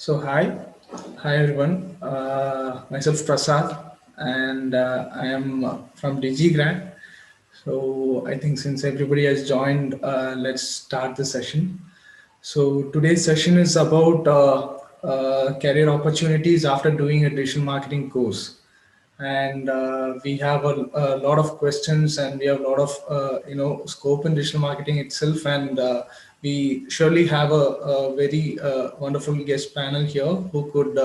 Hi everyone. Myself Prasad, and I am from DigiGrad. So I think since everybody has joined, let's start the session. So today's session is about career opportunities after doing a digital marketing course, and we have a lot of questions, and we have a lot of scope in digital marketing itself, and we surely have a very wonderful guest panel here who could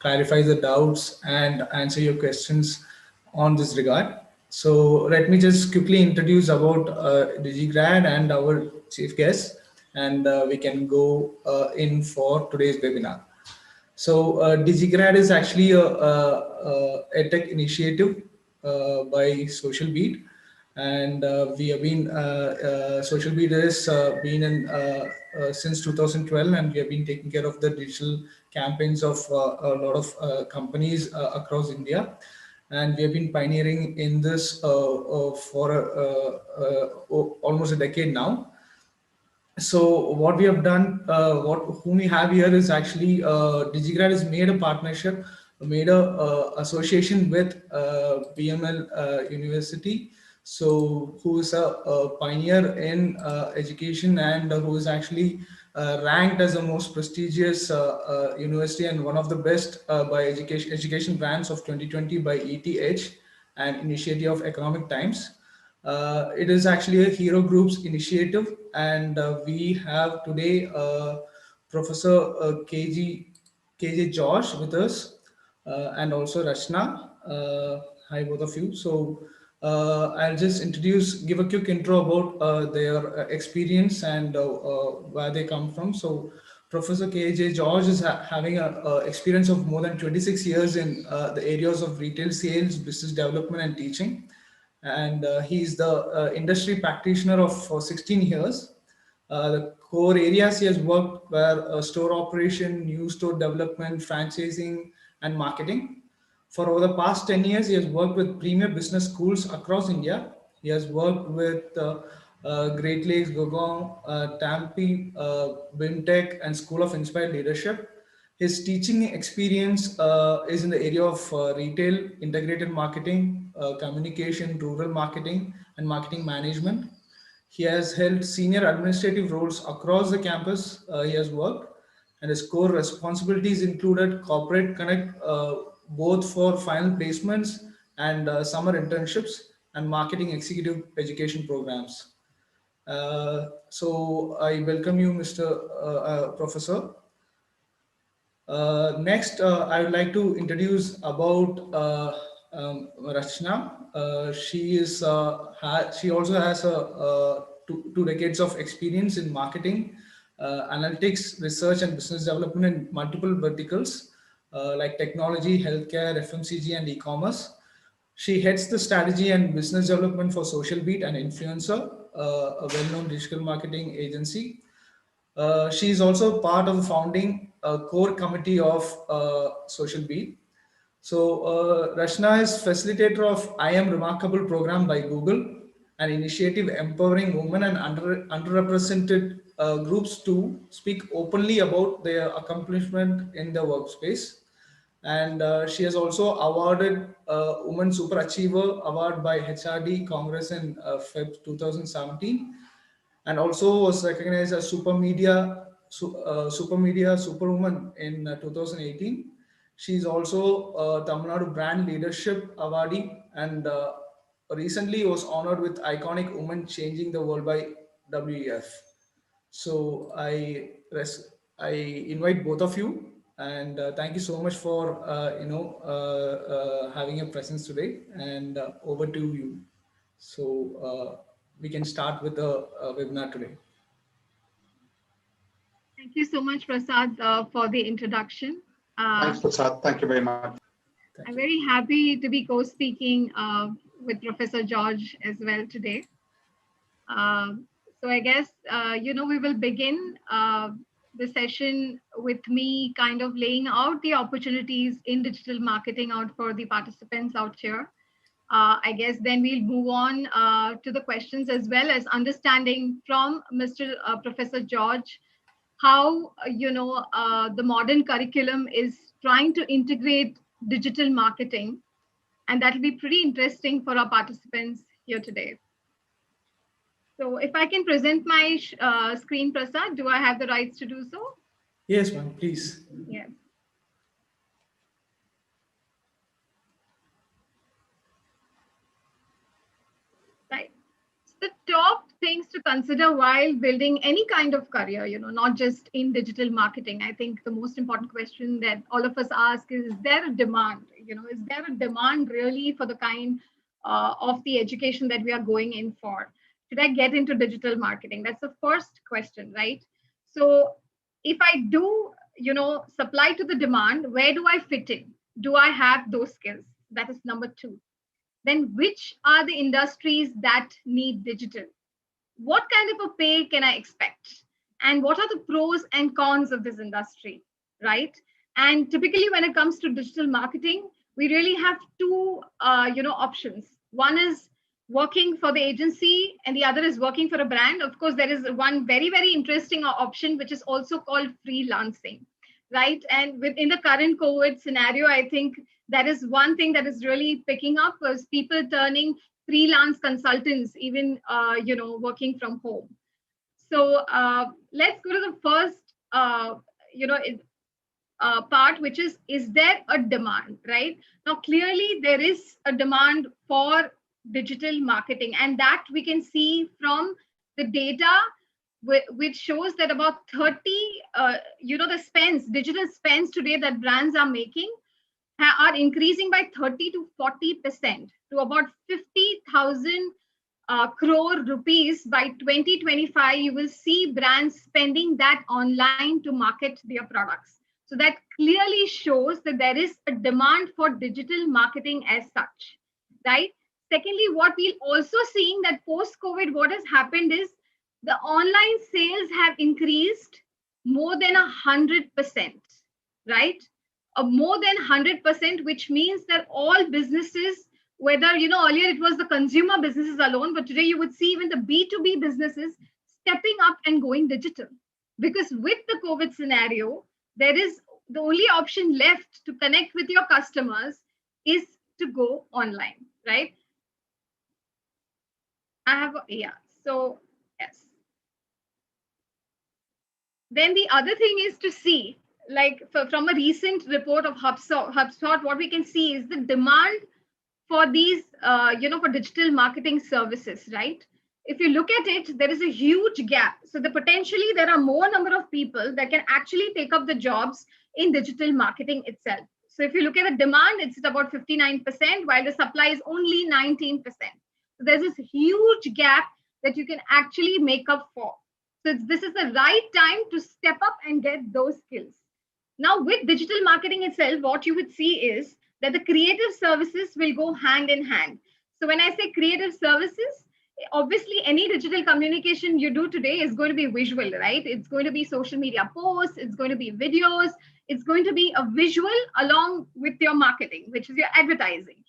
clarify the doubts and answer your questions on this regard. So let me just quickly introduce about DigiGrad and our chief guest, and we can go in for today's webinar. So DigiGrad is actually a tech initiative by Social Beat, and we have been Social Beat has been in since 2012, and we have been taking care of the digital campaigns of a lot of companies across India, and we have been pioneering in this for almost a decade now. So what we have done, what whom we have here is actually DigiGrad has made a partnership, made a association with BML University. So who is a pioneer in education, and who is actually ranked as the most prestigious university and one of the best by education brands of 2020 by ETH and Initiative of Economic Times. It is actually a Hero Group's initiative, and we have today Professor KJ Josh with us, and also Rachna. Hi, both of you. So I'll just give a quick intro about their experience and where they come from. So Professor KJ George is having a experience of more than 26 years in the areas of retail sales, business development, and teaching, and he's the industry practitioner of for 16 years. The core areas he has worked were store operation, new store development, franchising, and marketing. For over the past 10 years, he has worked with premier business schools across India. He has worked with Great Lakes, Gogong, Tampi, BIMTech, and School of Inspired Leadership. His teaching experience is in the area of retail, integrated marketing, communication, rural marketing, and marketing management. He has held senior administrative roles across the campus he has worked, and his core responsibilities included corporate connect, both for final placements and summer internships, and marketing executive education programs. So I welcome you, Mr. Professor. Next, I would like to introduce about Rachna. She also has two decades of experience in marketing, analytics, research, and business development in multiple verticals like technology, healthcare, FMCG, and e-commerce. She heads the strategy and business development for Social Beat and Influencer, a well-known digital marketing agency. She is also part of the founding core committee of Social Beat. So Rachna is facilitator of I Am Remarkable program by Google, an initiative empowering women and underrepresented groups to speak openly about their accomplishment in the workspace. And she has also awarded Women Super Achiever Award by HRD Congress in Feb 2017, and also was recognized as Super Media Superwoman in 2018. She is also Tamil Nadu Brand Leadership Awardee, and recently was honored with Iconic Woman Changing the World by WEF. So I invite both of you, and thank you so much for having a presence today. And over to you. So we can start with the webinar today. Thank you so much, Prasad, for the introduction. Thanks, Prasad. Thank you very much. I'm very happy to be co-speaking with Professor George as well today. So I guess, we will begin the session with me kind of laying out the opportunities in digital marketing out for the participants out here. I guess then we'll move on to the questions, as well as understanding from Mr. Professor George how the modern curriculum is trying to integrate digital marketing, and that will be pretty interesting for our participants here today. So if I can present my screen, Prasad, do I have the rights to do so? Yes, ma'am, please. Yeah. Right. The top things to consider while building any kind of career, not just in digital marketing. I think the most important question that all of us ask is there a demand? Is there a demand really for the kind of the education that we are going in for? Should I get into digital marketing? That's the first question, right? So if I do, supply to the demand, where do I fit in? Do I have those skills? That is number two. Then which are the industries that need digital? What kind of a pay can I expect? And what are the pros and cons of this industry, right? And typically when it comes to digital marketing, we really have two options. One is working for the agency and the other is working for a brand. Of course, there is one very, very interesting option, which is also called freelancing, right? And within the current COVID scenario, I think that is one thing that is really picking up, is people turning freelance consultants, even working from home. So let's go to the first you know part, which is there a demand, right? Now clearly there is a demand for digital marketing, and that we can see from the data, which shows that about 30 the digital spends today that brands are making are increasing by 30 to 40% to about 50,000 crore rupees by 2025. You will see brands spending that online to market their products. So that clearly shows that there is a demand for digital marketing as such, right? Secondly, what we're also seeing that post-COVID, what has happened is the online sales have increased more than 100%, right? More than 100%, which means that all businesses, whether, earlier it was the consumer businesses alone, but today you would see even the B2B businesses stepping up and going digital. Because with the COVID scenario, there is the only option left to connect with your customers is to go online, right? So yes. Then the other thing is to see, like from a recent report of HubSpot, what we can see is the demand for these, for digital marketing services, right? If you look at it, there is a huge gap. So potentially there are more number of people that can actually take up the jobs in digital marketing itself. So if you look at the demand, it's at about 59%, while the supply is only 19%. So there's this huge gap that you can actually make up for. So this is the right time to step up and get those skills. Now, with digital marketing itself, what you would see is that the creative services will go hand in hand. So when I say creative services, obviously any digital communication you do today is going to be visual, right? It's going to be social media posts, it's going to be videos, it's going to be a visual along with your marketing, which is your advertising.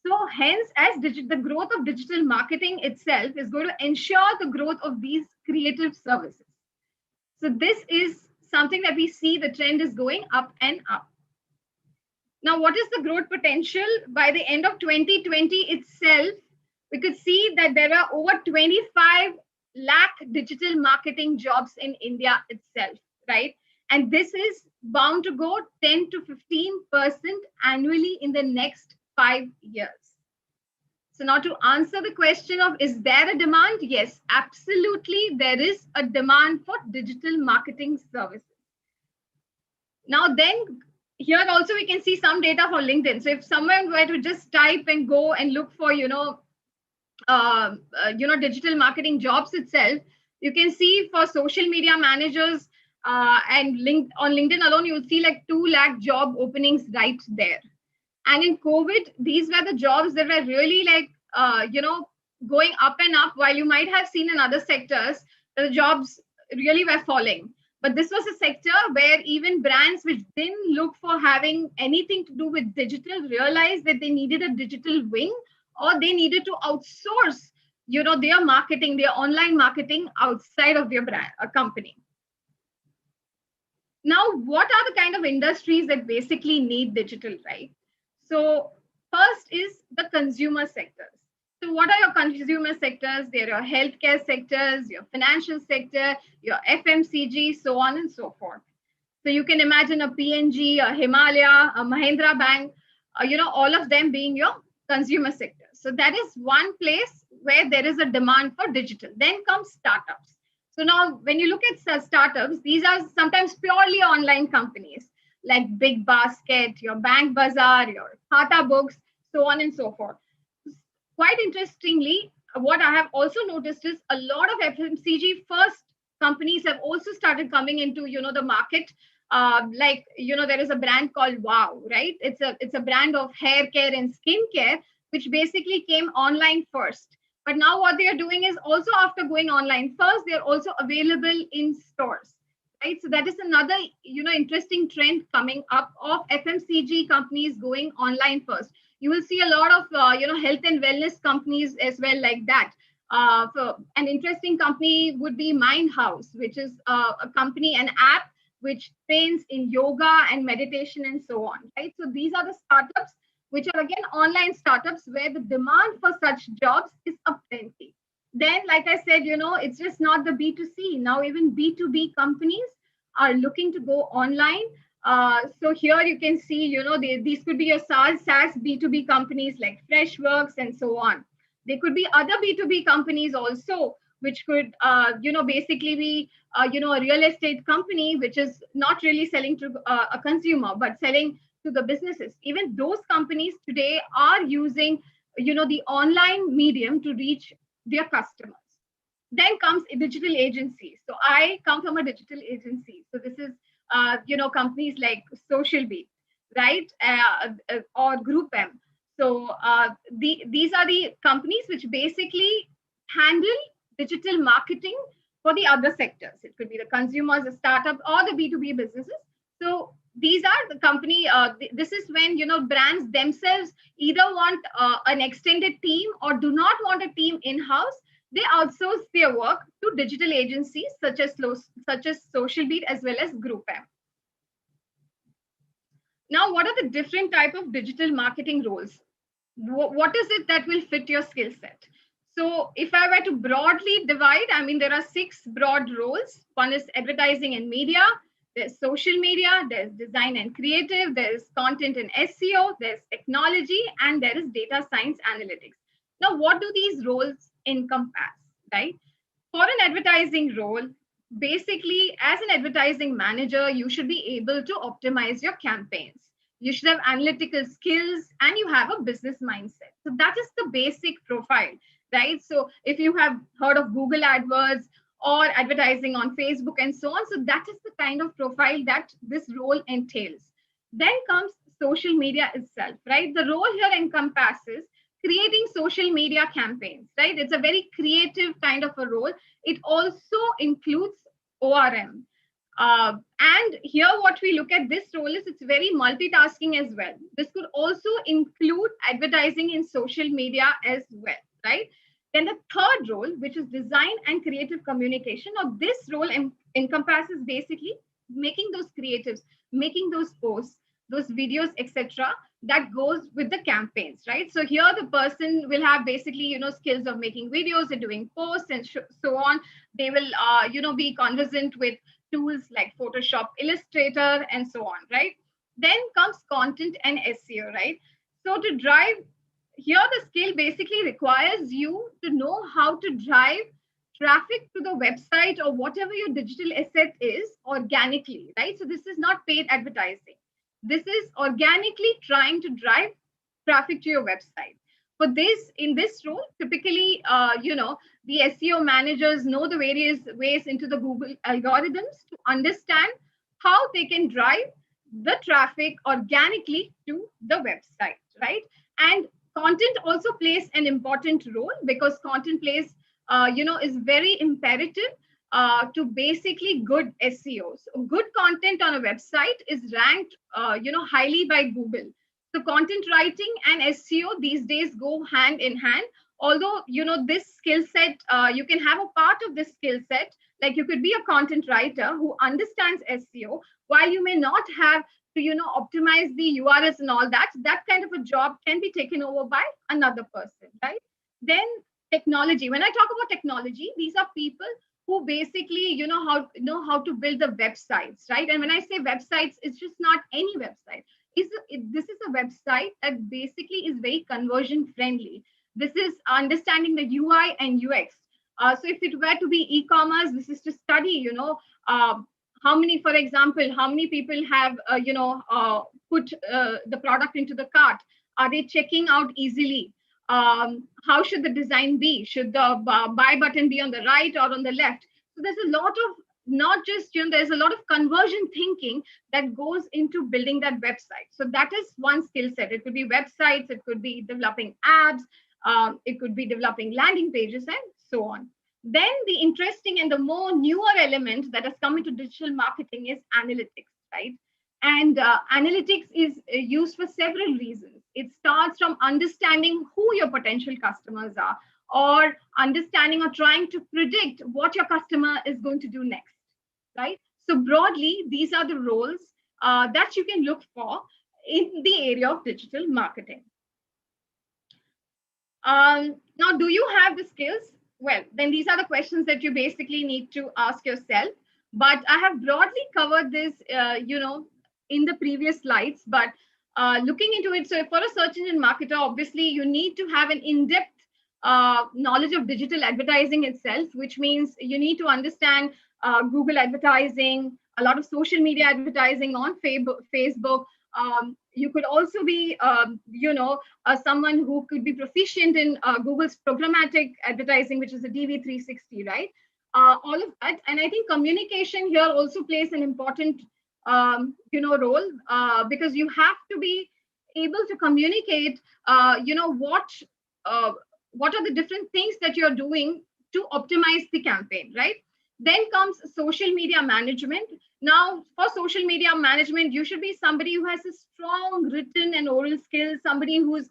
So hence, as the growth of digital marketing itself is going to ensure the growth of these creative services. So this is something that we see the trend is going up and up. Now, what is the growth potential? By the end of 2020 itself, we could see that there are over 25 lakh digital marketing jobs in India itself, right? And this is bound to go 10 to 15% annually in the next 5 years. So now to answer the question of, is there a demand? Yes, absolutely. There is a demand for digital marketing services. Now then, here also we can see some data for LinkedIn. So if someone were to just type and go and look for, digital marketing jobs itself, you can see for social media managers and on LinkedIn alone, you will see like 2 lakh job openings right there. And in COVID, these were the jobs that were really like, going up and up, while you might have seen in other sectors, the jobs really were falling. But this was a sector where even brands which didn't look for having anything to do with digital realized that they needed a digital wing, or they needed to outsource, their marketing, their online marketing outside of their brand, a company. Now, what are the kind of industries that basically need digital, right? So first is the consumer sectors. So what are your consumer sectors? They're your healthcare sectors, your financial sector, your FMCG, so on and so forth. So you can imagine a PNG, a Himalaya, a Mahindra Bank, all of them being your consumer sector. So that is one place where there is a demand for digital. Then comes startups. So now when you look at startups, these are sometimes purely online companies like Big Basket, your Bank Bazaar, your Khata Books, so on and so forth. Quite interestingly, what I have also noticed is a lot of FMCG first companies have also started coming into the market. There is a brand called Wow, right? It's a brand of hair care and skin care, which basically came online first. But now what they are doing is also after going online first, they're also available in stores, right? So that is another interesting trend coming up of FMCG companies going online first. You will see a lot of health and wellness companies as well like that. So an interesting company would be Mind House, which is a company, an app which trains in yoga and meditation and so on, right? So these are the startups which are again online startups where the demand for such jobs is aplenty. Then, like I said, it's just not the B2C. Now even B2B companies are looking to go online. So here you can see, these could be your SaaS B2B companies like Freshworks and so on. There could be other B2B companies also, which could, basically be, a real estate company, which is not really selling to a consumer, but selling to the businesses. Even those companies today are using, the online medium to reach their customers. Then comes a digital agency. So I come from a digital agency. So this is, companies like Social Beat, right? Or Group M. So these are the companies which basically handle digital marketing for the other sectors. It could be the consumers, the startup, or the B2B businesses. So these are the company. This is when brands themselves either want an extended team or do not want a team in house. They outsource their work to digital agencies such as Social Beat as well as Group M. Now, what are the different type of digital marketing roles? What is it that will fit your skill set? So if I were to broadly divide, I mean, there are 6 broad roles. One is advertising and media, there's social media, there's design and creative, there's content and SEO, there's technology, and there is data science analytics. Now, what do these roles encompass, right? For an advertising role, basically, as an advertising manager, you should be able to optimize your campaigns. You should have analytical skills and you have a business mindset. So that is the basic profile, right? So if you have heard of Google AdWords or advertising on Facebook and so on, so that is the kind of profile that this role entails. Then comes social media itself, right? The role here encompasses creating social media campaigns, right? It's a very creative kind of a role. It also includes ORM. And here, what we look at this role is it's very multitasking as well. This could also include advertising in social media as well, right? Then the third role, which is design and creative communication. Now, this role encompasses basically making those creatives, making those posts, those videos, etc., that goes with the campaigns, right? So here the person will have basically, skills of making videos and doing posts and so on. They will, be conversant with tools like Photoshop, Illustrator, and so on, right? Then comes content and SEO, right? So to drive here, the skill basically requires you to know how to drive traffic to the website or whatever your digital asset is organically, right? So this is not paid advertising. This is organically trying to drive traffic to your website. For this, in this role, typically, the SEO managers know the various ways into the Google algorithms to understand how they can drive the traffic organically to the website, right? And content also plays an important role because content plays, is very imperative to basically good SEO. So good content on a website is ranked, highly by Google. So content writing and SEO these days go hand in hand. Although, this skill set, you can have a part of this skill set Like you could be a content writer who understands SEO, while you may not have to, optimize the URLs and all that. That kind of a job can be taken over by another person, right? Then technology. When I talk about technology, these are people who basically know how to build the websites, right? And when I say websites, it's just not any website. This is a website that basically is very conversion friendly. This is understanding the UI and UX. So if it were to be e-commerce, this is to study, uh, how many, for example, how many people have, put the product into the cart? Are they checking out easily? How should the design be? Should the buy button be on the right or on the left? So there's a lot of, not just, there's a lot of conversion thinking that goes into building that website. So that is one skill set. It could be websites, it could be developing apps, it could be developing landing pages, and so on. Then the interesting and the more newer element that has come into digital marketing is analytics, right? And analytics is used for several reasons. It starts from understanding who your potential customers are, or understanding or trying to predict what your customer is going to do next, right? So broadly, these are the roles that you can look for in the area of digital marketing. Now, do you have the skills? Well, then these are the questions that you basically need to ask yourself. But I have broadly covered this, in the previous slides. But looking into it, so for a search engine marketer, obviously you need to have an in-depth knowledge of digital advertising itself, which means you need to understand Google advertising, a lot of social media advertising on Facebook. You could also be, someone who could be proficient in Google's programmatic advertising, which is the DV360, right? All of that. And I think communication here also plays an important, role, because you have to be able to communicate, what are the different things that you're doing to optimize the campaign, right? Then comes social media management. Now, for social media management, you should be somebody who has a strong written and oral skills, somebody who's,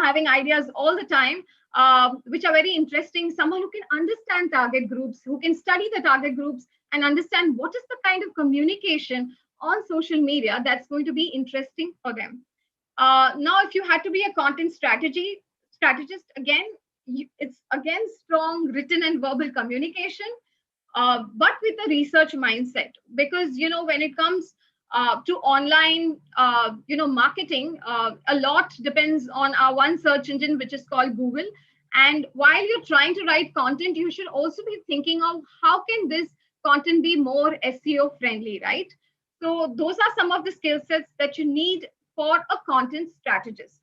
having ideas all the time, which are very interesting, someone who can understand target groups, who can study the target groups and understand what is the kind of communication on social media that's going to be interesting for them. Now, if you had to be a content strategist, again, it's again strong written and verbal communication, but with a research mindset, because when it comes to online marketing, a lot depends on our one search engine, which is called Google. And while you're trying to write content, you should also be thinking of how can this content be more SEO friendly, right? So those are some of the skill sets that you need for a content strategist.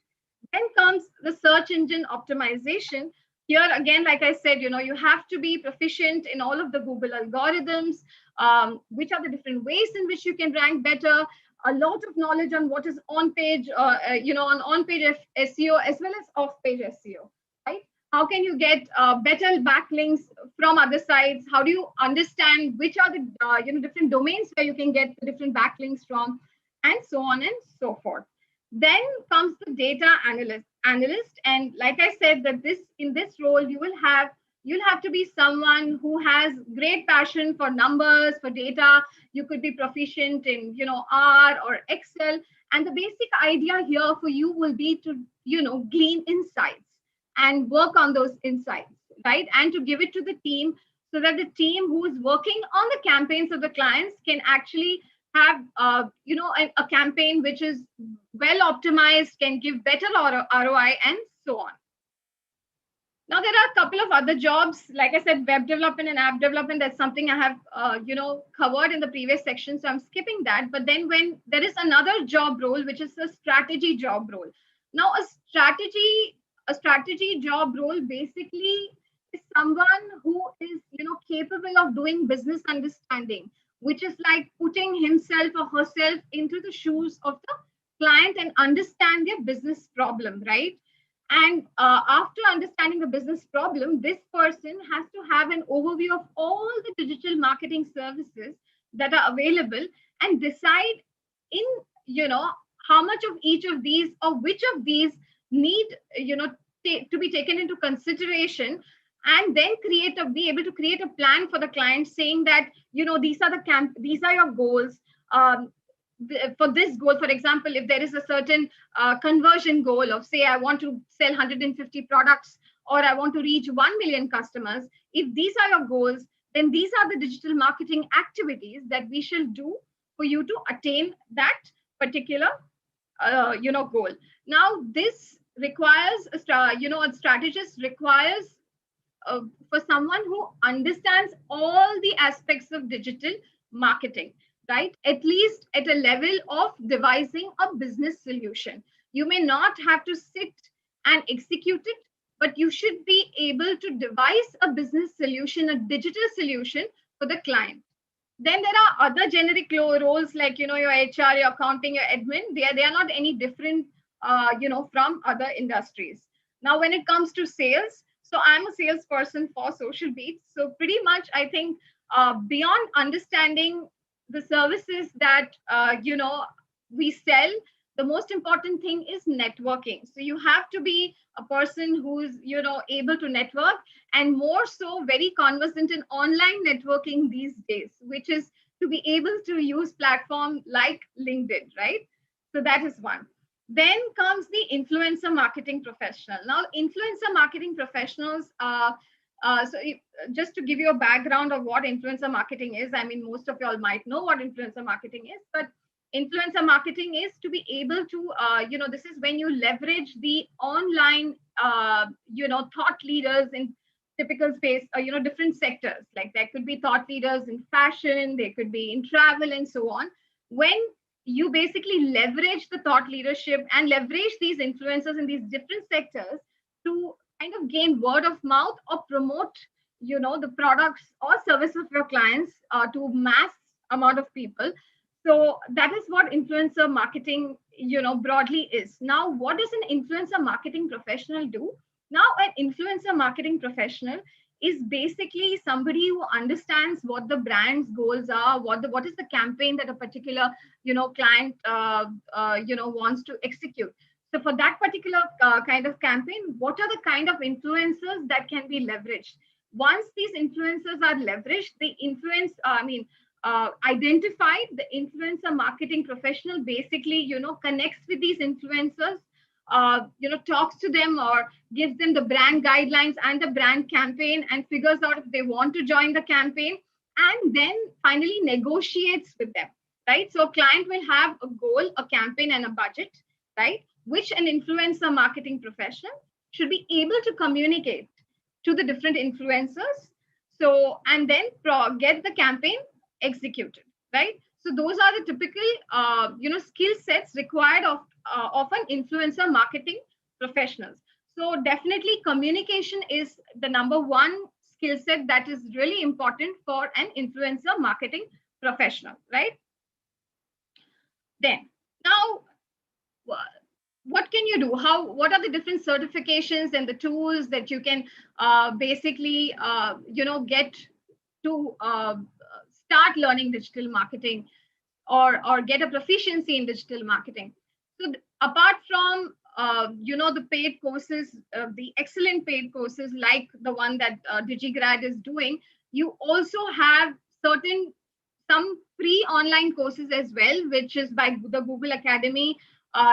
Then comes the search engine optimization. Here again, like I said, you have to be proficient in all of the Google algorithms, which are the different ways in which you can rank better, a lot of knowledge on what is on-page, on-page SEO as well as off-page SEO, right? How can you get better backlinks from other sites? How do you understand which are the different domains where you can get the different backlinks from, and so on and so forth. Then comes the data analyst, and like I said, that in this role you'll have to be someone who has great passion for numbers, for data. You could be proficient in R or Excel, and the basic idea here for you will be to glean insights and work on those insights, right? And to give it to the team, so that the team who is working on the campaigns of the clients can actually have a campaign which is well optimized, can give better ROI, and so on. Now there are a couple of other jobs, like I said, web development and app development. That's something I have covered in the previous section, so I'm skipping that. But then when there is another job role, which is a strategy job role. Now a strategy job role basically is someone who is capable of doing business understanding, which is like putting himself or herself into the shoes of the client and understand their business problem, right? And after understanding the business problem, this person has to have an overview of all the digital marketing services that are available and decide in, how much of each of these or which of these need, to be taken into consideration and then be able to create a plan for the client, saying that, these are these are your goals. um, for this goal, for example, if there is a certain conversion goal of, say, I want to sell 150 products, or I want to reach 1 million customers, if these are your goals, then these are the digital marketing activities that we shall do for you to attain that particular goal. Now this requires a strategist requires for someone who understands all the aspects of digital marketing, right? At least at a level of devising a business solution. You may not have to sit and execute it, but you should be able to devise a business solution, a digital solution for the client. Then there are other generic roles like, your HR, your accounting, your admin. They are not any different, from other industries. Now, when it comes to sales, so I'm a salesperson for Social Beats. So pretty much, I think beyond understanding the services that we sell, the most important thing is networking. So you have to be a person who's able to network, and more so very conversant in online networking these days, which is to be able to use platform like LinkedIn, right? So that is one. Then comes the influencer marketing professional. Now, influencer marketing professionals just to give you a background of what influencer marketing is, I mean, most of y'all might know what influencer marketing is, but influencer marketing is to be able to, this is when you leverage the online, thought leaders in typical space, different sectors. Like there could be thought leaders in fashion, they could be in travel and so on. When you basically leverage the thought leadership and leverage these influencers in these different sectors to kind of gain word of mouth or promote, the products or services of your clients to mass amount of people. So that is what influencer marketing, broadly is. Now, what does an influencer marketing professional do? Now, an influencer marketing professional is basically somebody who understands what the brand's goals are, what is the campaign that a particular, client, wants to execute. So for that particular kind of campaign, what are the kind of influencers that can be leveraged? Once these influencers are leveraged, the identified, the influencer marketing professional basically, connects with these influencers, talks to them or gives them the brand guidelines and the brand campaign, and figures out if they want to join the campaign, and then finally negotiates with them, right? So a client will have a goal, a campaign, and a budget, right? Which an influencer marketing professional should be able to communicate to the different influencers. So, and then get the campaign executed, right? So those are the typical, skill sets required of an influencer marketing professionals. So definitely communication is the number one skill set that is really important for an influencer marketing professional, right? Then now, what can you do? What are the different certifications and the tools that you can basically, get to start learning digital marketing, or get a proficiency in digital marketing? So apart from the paid courses, the excellent paid courses like the one that DigiGrad is doing, you also have some free online courses as well, which is by the Google Academy.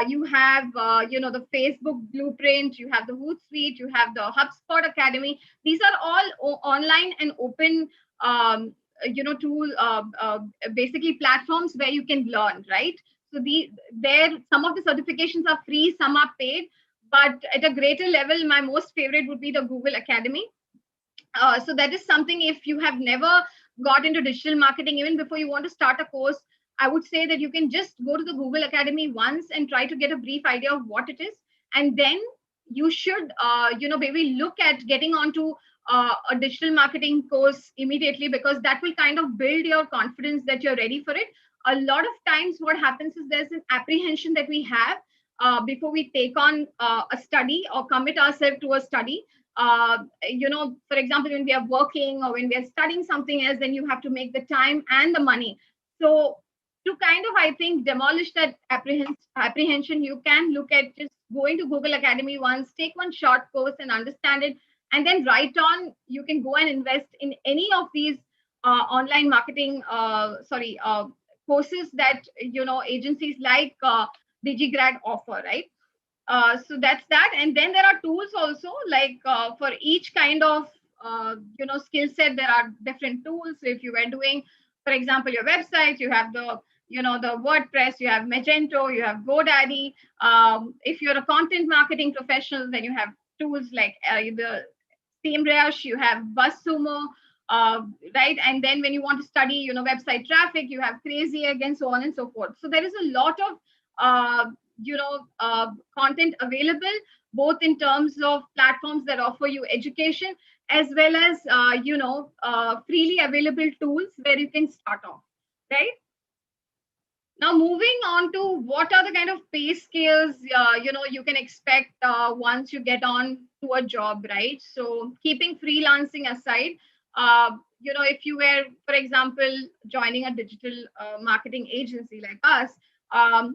You have the Facebook Blueprint, you have the Hootsuite, you have the HubSpot Academy. These are all online and open tool, basically platforms where you can learn, right? So some of the certifications are free, some are paid, but at a greater level, my most favorite would be the Google Academy. So that is something, if you have never got into digital marketing, even before you want to start a course, I would say that you can just go to the Google Academy once and try to get a brief idea of what it is. And then you should, maybe look at getting onto a digital marketing course immediately, because that will kind of build your confidence that you're ready for it. A lot of times what happens is there's an apprehension that we have before we take on a study or commit ourselves to a study. For example, when we are working or when we are studying something else, then you have to make the time and the money. So to kind of, I think, demolish that apprehension, you can look at just going to Google Academy once, take one short course and understand it, And then right on, you can go and invest in any of these online marketing, courses that, agencies like DigiGrad offer, right? So that's that. And then there are tools also, like for each kind of skill set, there are different tools. So if you were doing, for example, your website, you have the WordPress, you have Magento, you have GoDaddy. If you're a content marketing professional, then you have tools like the SEMrush, you have BuzzSumo, uh, right? And then when you want to study, website traffic, you have Crazy Egg and so on and so forth. So there is a lot of content available, both in terms of platforms that offer you education, as well as freely available tools where you can start off, right? Now, moving on to what are the kind of pay scales you can expect once you get on to a job, right? So, keeping freelancing aside, if you were, for example, joining a digital marketing agency like us,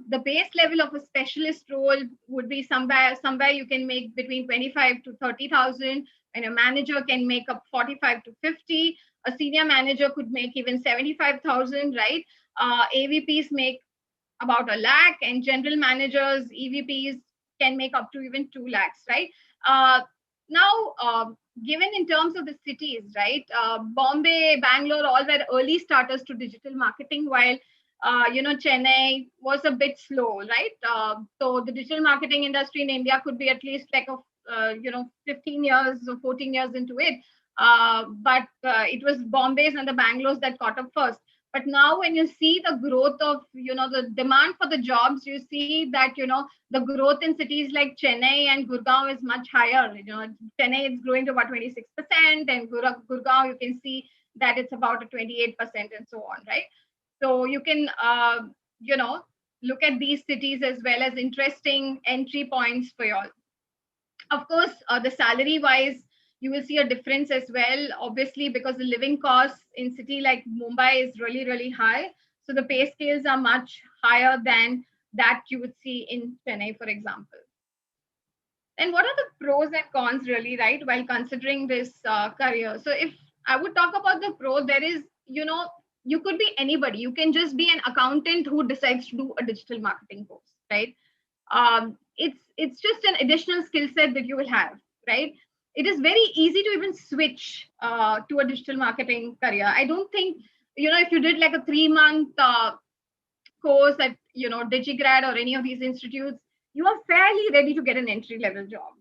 the base level of a specialist role would be somewhere you can make between 25 to 30,000, and a manager can make up 45 to 50. A senior manager could make even 75,000, right? AVPs make about a lakh, and general managers, EVPs, can make up to even 2 lakhs, right? Now, given in terms of the cities, right? Bombay, Bangalore, all were early starters to digital marketing, while Chennai was a bit slow, right? So the digital marketing industry in India could be at least like 15 years or 14 years into it. But it was Bombay's and the Bangalore's that caught up first. But now when you see the growth of, the demand for the jobs, you see that, the growth in cities like Chennai and Gurgaon is much higher. Chennai is growing to about 26%, and Gurgaon, you can see that it's about a 28% and so on, right? So you can, look at these cities as well as interesting entry points for you all. Of course, the salary wise, you will see a difference as well, obviously, because the living costs in city like Mumbai is really, really high. So the pay scales are much higher than that you would see in Chennai, for example. And what are the pros and cons, really, right, while considering this career? So if I would talk about the pro, there is, you could be anybody. You can just be an accountant who decides to do a digital marketing course, right? It's just an additional skill set that you will have, right? It is very easy to even switch to a digital marketing career. I don't think, if you did like a 3-month course at, DigiGrad or any of these institutes, you are fairly ready to get an entry level job.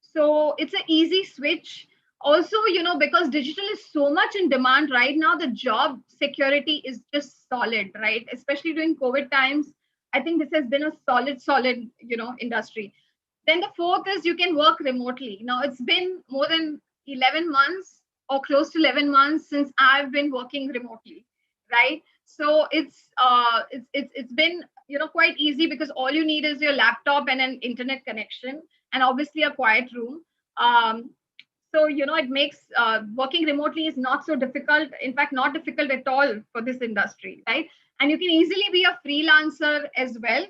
So it's an easy switch. Also, because digital is so much in demand right now, the job security is just solid, right? Especially during COVID times, I think this has been a solid, industry. Then the fourth is you can work remotely. Now it's been more than 11 months or close to 11 months since I've been working remotely, right? So it's been quite easy, because all you need is your laptop and an internet connection, and obviously a quiet room. So it makes working remotely is not so difficult. In fact, not difficult at all for this industry, right? And you can easily be a freelancer as well.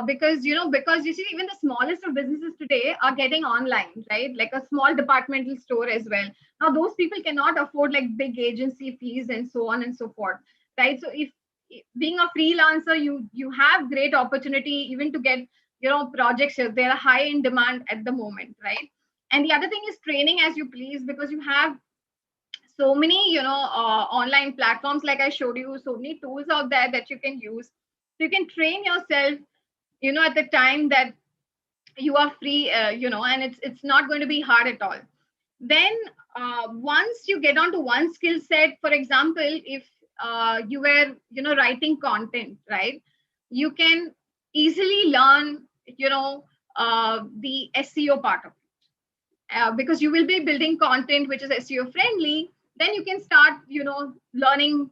Because you see, even the smallest of businesses today are getting online, right? Like a small departmental store as well. Now those people cannot afford like big agency fees and so on and so forth, right? So if being a freelancer, you have great opportunity even to get projects. They are high in demand at the moment, right? And the other thing is training as you please, because you have so many online platforms, like I showed you, so many tools out there that you can use. So you can train yourself at the time that you are free, and it's not going to be hard at all. Then once you get onto one skill set, for example, if you were writing content, right, you can easily learn the SEO part of it, because you will be building content which is SEO friendly. Then you can start learning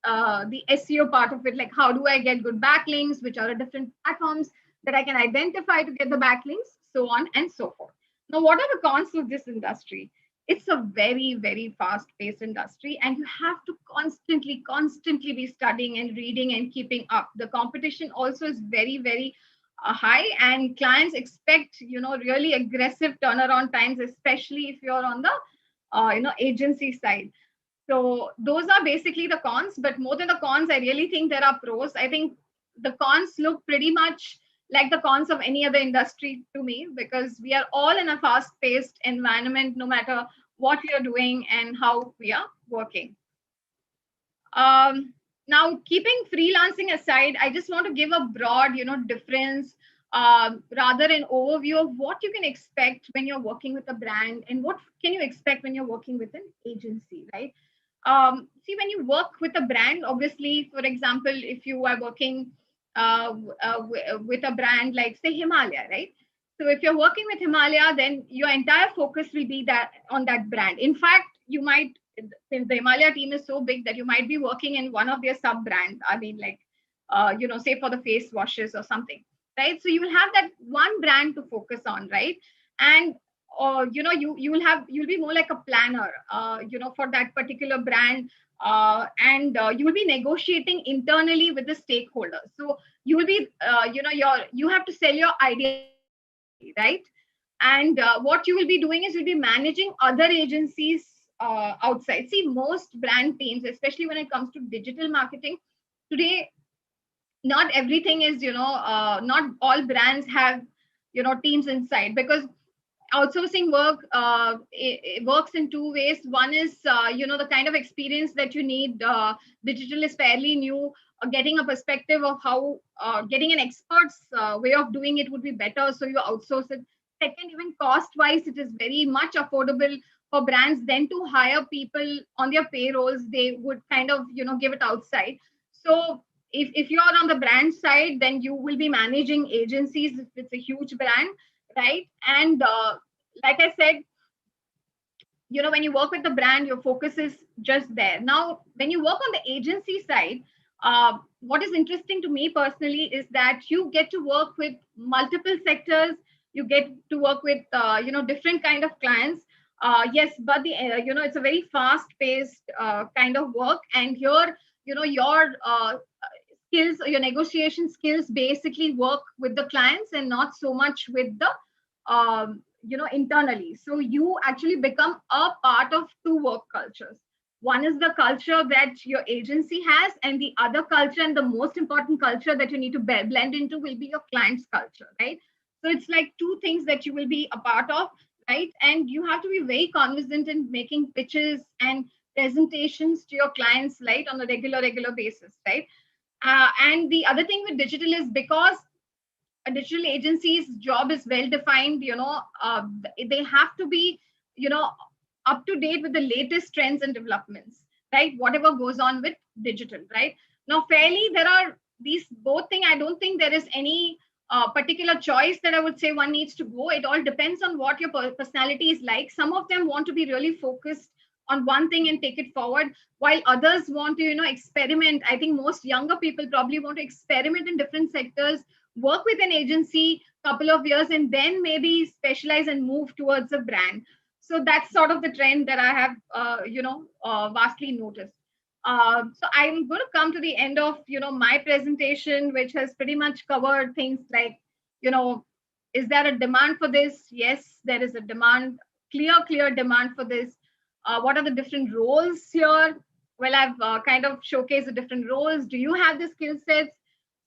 the SEO part of it, like how do I get good backlinks, which are different platforms that I can identify to get the backlinks, so on and so forth. Now, what are the cons of this industry? It's a very, very fast-paced industry, and you have to constantly be studying and reading and keeping up. The competition also is very, very high, and clients expect, really aggressive turnaround times, especially if you're on the, agency side. So those are basically the cons, but more than the cons, I really think there are pros. I think the cons look pretty much like the cons of any other industry to me, because we are all in a fast-paced environment, no matter what we are doing and how we are working. Now, keeping freelancing aside, I just want to give a broad, difference, rather an overview of what you can expect when you're working with a brand, and what can you expect when you're working with an agency, right? See, when you work with a brand, obviously, for example, if you are working with a brand like, say, Himalaya, right? So if you're working with Himalaya, then your entire focus will be that on that brand. In fact, you might, since the Himalaya team is so big, that you might be working in one of their sub brands. I mean, like, say for the face washes or something, right? So you will have that one brand to focus on, right? And you'll be more like a planner, for that particular brand, and you will be negotiating internally with the stakeholders. So you will be, you have to sell your idea internally, right? And what you will be doing is you'll be managing other agencies outside. See, most brand teams, especially when it comes to digital marketing today, not everything is, not all brands have, teams inside, because outsourcing work, it works in two ways. One is, the kind of experience that you need. Digital is fairly new. Getting a perspective of how, getting an expert's way of doing it would be better, so you outsource it. Second, even cost wise, it is very much affordable for brands then to hire people on their payrolls. They would kind of, give it outside. So if you are on the brand side, then you will be managing agencies if it's a huge brand, right? And like I said, when you work with the brand, your focus is just there. Now, when you work on the agency side, what is interesting to me personally is that you get to work with multiple sectors. You get to work with, different kind of clients. Yes, but it's a very fast paced kind of work. And here, your skills, your negotiation skills basically work with the clients and not so much with the, internally. So you actually become a part of two work cultures. One is the culture that your agency has, and the other culture, and the most important culture that you need to blend into, will be your client's culture, right? So it's like two things that you will be a part of, right? And you have to be very cognizant in making pitches and presentations to your clients, right, on a regular basis, right? And the other thing with digital is, because a digital agency's job is well defined, they have to be, you know up to date with the latest trends and developments, right? Whatever goes on with digital, right? Now, fairly, there are these both thing. I don't think there is any particular choice that I would say one needs to go. It all depends on what your personality is like. Some of them want to be really focused on one thing and take it forward, while others want to, experiment. I think most younger people probably want to experiment in different sectors, work with an agency couple of years, and then maybe specialize and move towards a brand. So that's sort of the trend that I have, vastly noticed. So I'm going to come to the end of, my presentation, which has pretty much covered things like, you know is there a demand for this? Yes, there is a demand, clear demand for this. What are the different roles here? Well, I've kind of showcased the different roles. Do you have the skill sets?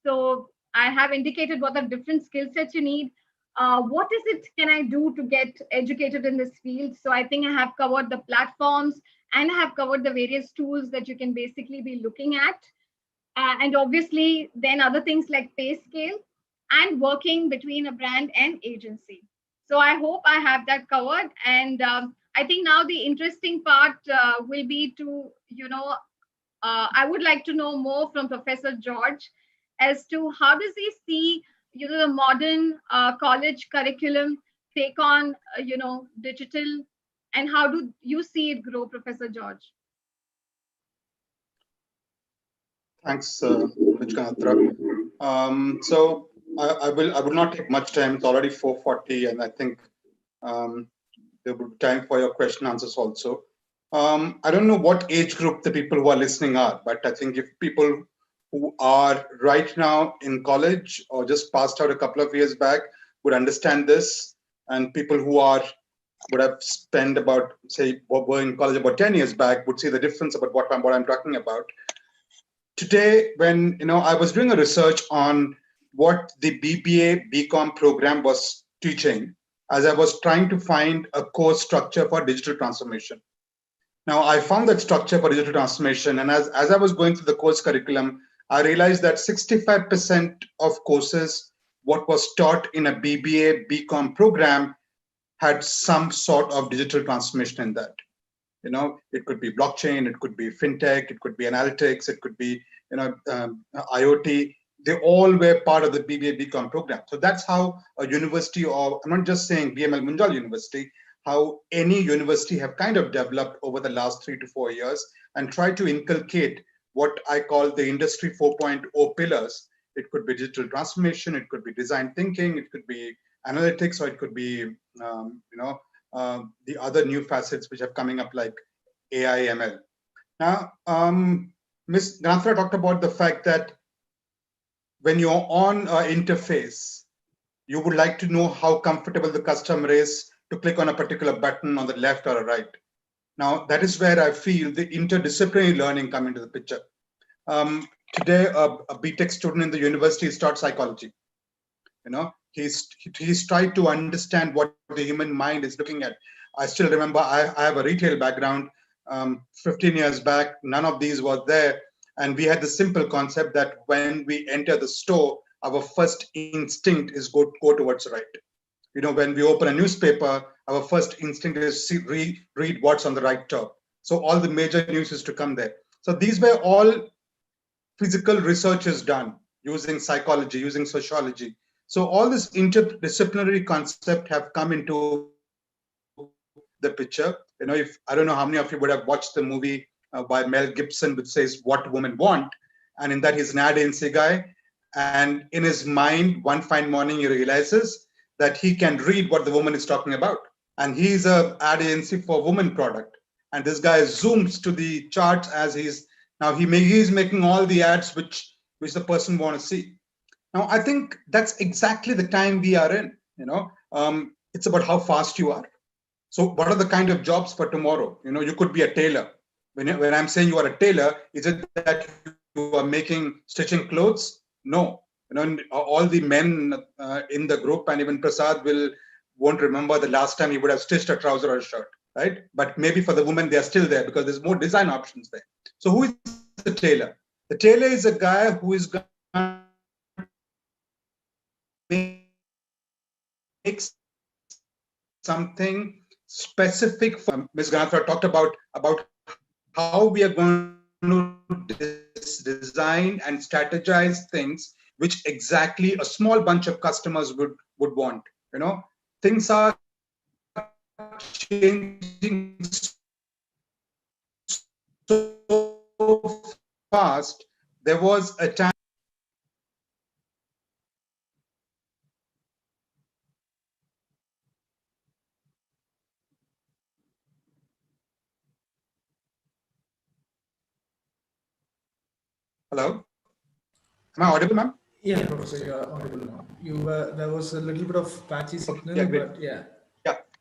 So I have indicated what are different skill sets you need. What is it can I do to get educated in this field? So I think I have covered the platforms, and I have covered the various tools that you can basically be looking at. And obviously, then other things like pay scale and working between a brand and agency. So I hope I have that covered. And I think now the interesting part will be to, I would like to know more from Professor George as to how does he see, the modern college curriculum take on, digital, and how do you see it grow, Professor George? Thanks, Vichkanatra. So I will not take much time. It's already 4:40, and I think there will be time for your question answers also. I don't know what age group the people who are listening are, but I think if people who are right now in college or just passed out a couple of years back would understand this, and people who are would have spent about, say, were in college about 10 years back would see the difference about what I'm talking about. Today, when I was doing a research on what the BBA BCom program was teaching, as I was trying to find a course structure for digital transformation. Now, I found that structure for digital transformation, and as I was going through the course curriculum, I realized that 65% of courses, what was taught in a BBA BCom program, had some sort of digital transformation in that. It could be blockchain, it could be fintech, it could be analytics, it could be IoT. They all were part of the BBA BCom program. So that's how a university, or I'm not just saying BML Munjal University, how any university have kind of developed over the last 3 to 4 years and try to inculcate what I call the industry 4.0 pillars. It could be digital transformation, it could be design thinking, it could be analytics, or it could be the other new facets which are coming up like AI, ML. Now, Ms. Ganatra talked about the fact that when you're on an interface, you would like to know how comfortable the customer is to click on a particular button on the left or right. Now, that is where I feel the interdisciplinary learning come into the picture. Today, a BTech student in the university is taught psychology. He's tried to understand what the human mind is looking at. I still remember I have a retail background. 15 years back, none of these was there. And we had the simple concept that when we enter the store, our first instinct is go towards right. When we open a newspaper, our first instinct is read what's on the right top. So all the major news is to come there. So these were all physical researches done using psychology, using sociology. So all this interdisciplinary concept have come into the picture. If I don't know how many of you would have watched the movie by Mel Gibson, which says "What Women Want," and in that he's an ad agency guy, and in his mind, one fine morning he realizes that he can read what the woman is talking about, and he's a ad agency for women product, and this guy zooms to the charts as he's making all the ads which the person want to see. Now, I think that's exactly the time we are in. It's about how fast you are. So what are the kind of jobs for tomorrow? You could be a tailor. When I'm saying you are a tailor, is it that you are stitching clothes? No. All the men in the group, and even Prasad won't remember the last time he would have stitched a trouser or a shirt, right? But maybe for the women, they are still there because there's more design options there. So who is the tailor? The tailor is a guy who is going to make something specific for Ms. Ganatra talked about how we are going to design and strategize things which exactly a small bunch of customers would want. Things are changing so fast. There was a time. Hello? Am I audible, ma'am? Yeah, Professor, you are audible now. There was a little bit of patchy signal, Yeah, but yeah.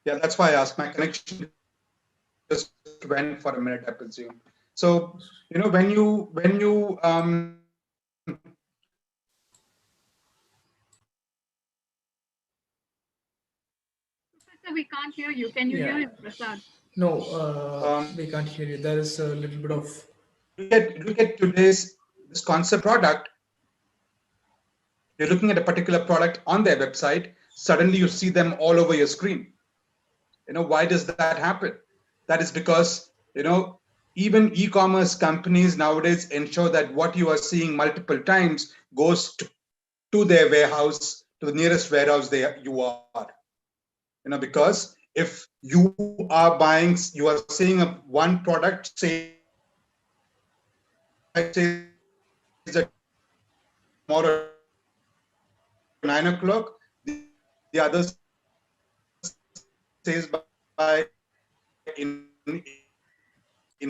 Yeah, that's why I asked. My connection just went for a minute, I presume. So, when you Professor, we can't hear you. Can you hear Yeah. him, Prasad? No, um, we can't hear you. There is a little bit of. look at today's this concept product. You're looking at a particular product on their website. Suddenly, you see them all over your screen. Why does that happen? That is because even e-commerce companies nowadays ensure that what you are seeing multiple times goes to their warehouse, to the nearest warehouse you are. Because if you are seeing one product, say that tomorrow 9 o'clock, the other says by in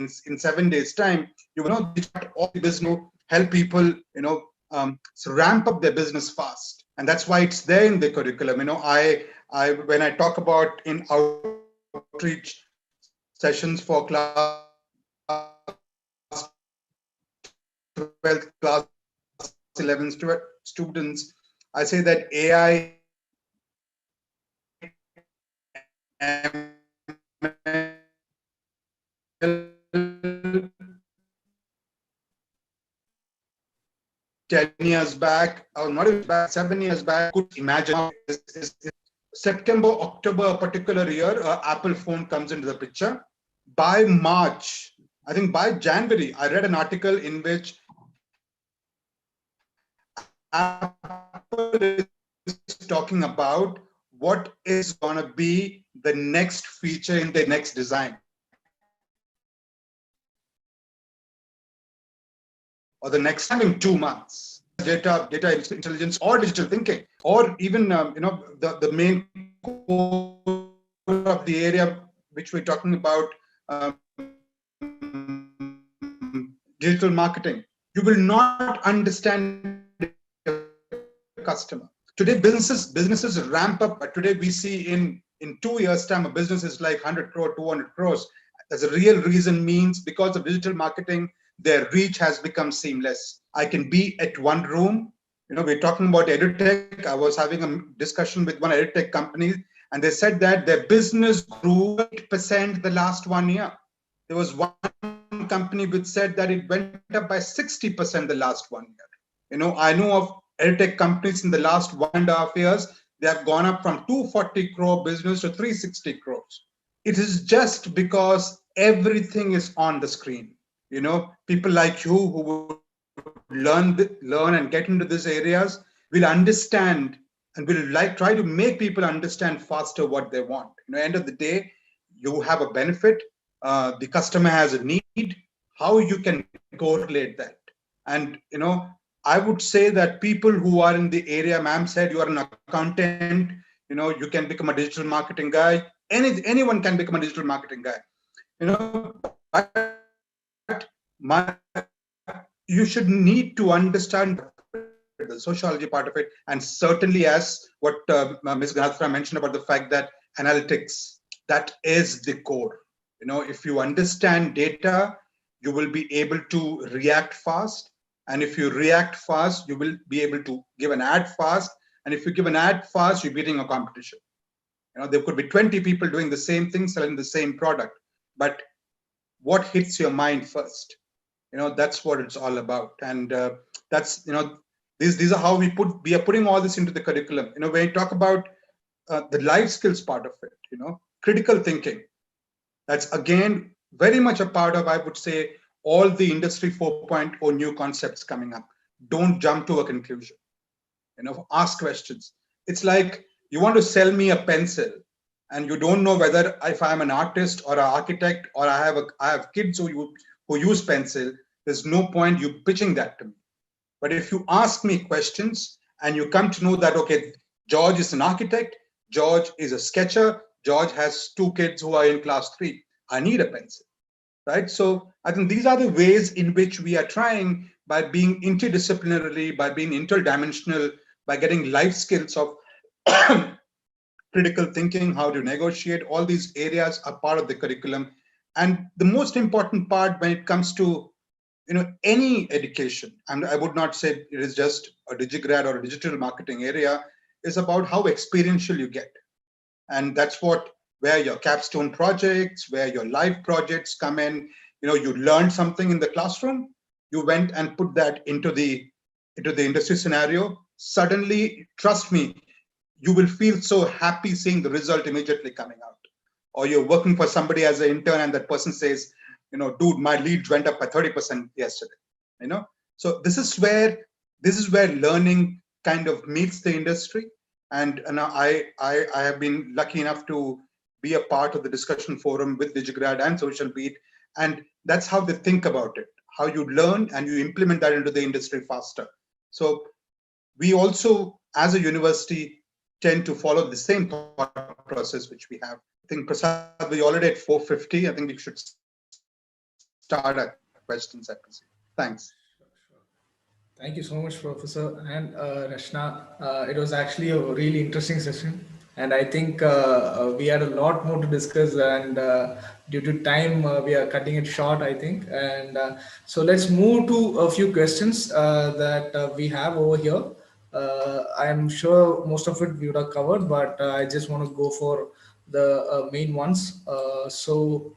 7 days time, all the business help people, ramp up their business fast. And that's why it's there in the curriculum. When I talk about in outreach sessions for class 12th, class 11 students, I say that AI, ML, 10 years back, or not even back, 7 years back, could imagine is September, October, a particular year, Apple phone comes into the picture. By March, I think by January, I read an article in which Apple is talking about what is going to be the next feature in the next design, or the next time in 2 months. Data intelligence or digital thinking, or even the main core of the area which we're talking about, digital marketing. You will not understand customer. Today, businesses ramp up. Today, we see in 2 years' time, a business is like 100 crore, 200 crores. As a real reason means because of digital marketing, their reach has become seamless. I can be at one room. We're talking about edutech. I was having a discussion with one edutech company, and they said that their business grew 8% the last 1 year. There was one company which said that it went up by 60% the last 1 year. I know of edtech companies in the last 1.5 years, they have gone up from 240 crore business to 360 crores. It is just because everything is on the screen. People like you who would learn and get into these areas will understand and will try to make people understand faster what they want. End of the day, you have a benefit. The customer has a need. How you can correlate that? And I would say that people who are in the area, ma'am said you are an accountant, you can become a digital marketing guy. Anyone can become a digital marketing guy. But you should need to understand the sociology part of it, and certainly as what Ms. Ganatra mentioned about the fact that analytics, that is the core. If you understand data, you will be able to react fast. And if you react fast, you will be able to give an ad fast. And if you give an ad fast, you're beating a competition. There could be 20 people doing the same thing, selling the same product. But what hits your mind first? That's what it's all about. And that's, these are how we are putting all this into the curriculum. When you talk about the life skills part of it, critical thinking, that's again very much a part of, I would say, all the industry 4.0 new concepts coming up. Don't jump to a conclusion. Ask questions. It's like you want to sell me a pencil and you don't know whether if I'm an artist or an architect or I have kids who use pencil. There's no point you pitching that to me. But if you ask me questions and you come to know that, okay, George is an architect, George is a sketcher, George has 2 kids who are in class 3. I need a pencil, right? So I think these are the ways in which we are trying, by being interdisciplinary, by being interdimensional, by getting life skills of critical thinking, how to negotiate. All these areas are part of the curriculum. And the most important part when it comes to any education, and I would not say it is just a digigrad or a digital marketing area, is about how experiential you get. And that's where your capstone projects, where your live projects come in. You learned something in the classroom, you went and put that into the industry scenario. Suddenly, trust me, you will feel so happy seeing the result immediately coming out. Or you're working for somebody as an intern and that person says, dude, my leads went up by 30% yesterday. So this is where learning kind of meets the industry. And I have been lucky enough to be a part of the discussion forum with Digigrad and Social Beat, and that's how they think about it. How you learn and you implement that into the industry faster. So we also, as a university, tend to follow the same thought process which we have. I think Prasad, we're already at 4:50. I think we should start our questions, I presume. Thanks. Thank you so much, Professor and Rashna. It was actually a really interesting session, and I think we had a lot more to discuss. And due to time, we are cutting it short, I think. And so let's move to a few questions that we have over here. I'm sure most of it we would have covered, but I just want to go for the main ones. So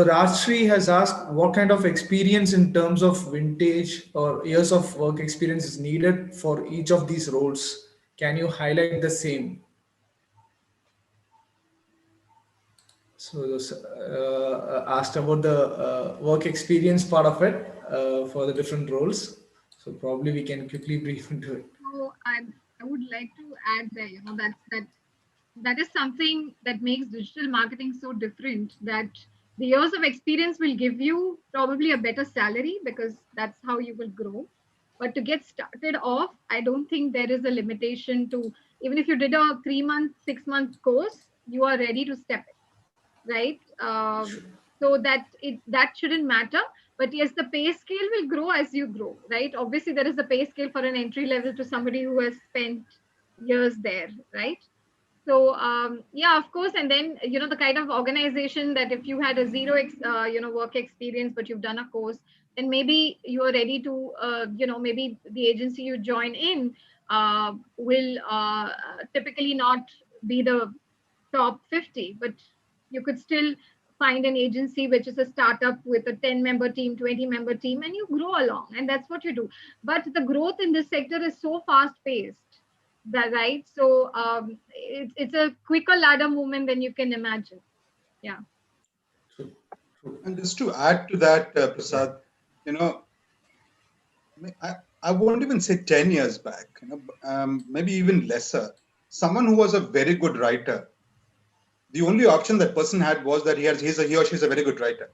Rajshri has asked what kind of experience in terms of vintage or years of work experience is needed for each of these roles. Can you highlight the same? So this, asked about the work experience part of it for the different roles. So probably we can quickly brief into it. So I would like to add there, that is something that makes digital marketing so different, that the years of experience will give you probably a better salary because that's how you will grow. But to get started off, I don't think there is a limitation to, even if you did a 3 month, 6 month course, you are ready to step in, right? So that shouldn't matter. But yes, the pay scale will grow as you grow, right? Obviously, there is a pay scale for an entry level to somebody who has spent years there, right? So yeah, of course. And then the kind of organization that if you had a zero work experience but you've done a course, then maybe you are ready to maybe the agency you join in will typically not be the top 50, but you could still find an agency which is a startup with a 10-member team, 20-member team, and you grow along, and that's what you do. But the growth in this sector is so fast paced, that right? So it's a quicker ladder movement than you can imagine. Yeah. True, true. And just to add to that, Prasad, you know, I, I won't even say 10 years back, maybe even lesser. Someone who was a very good writer, the only option that person had was that he or she's a very good writer.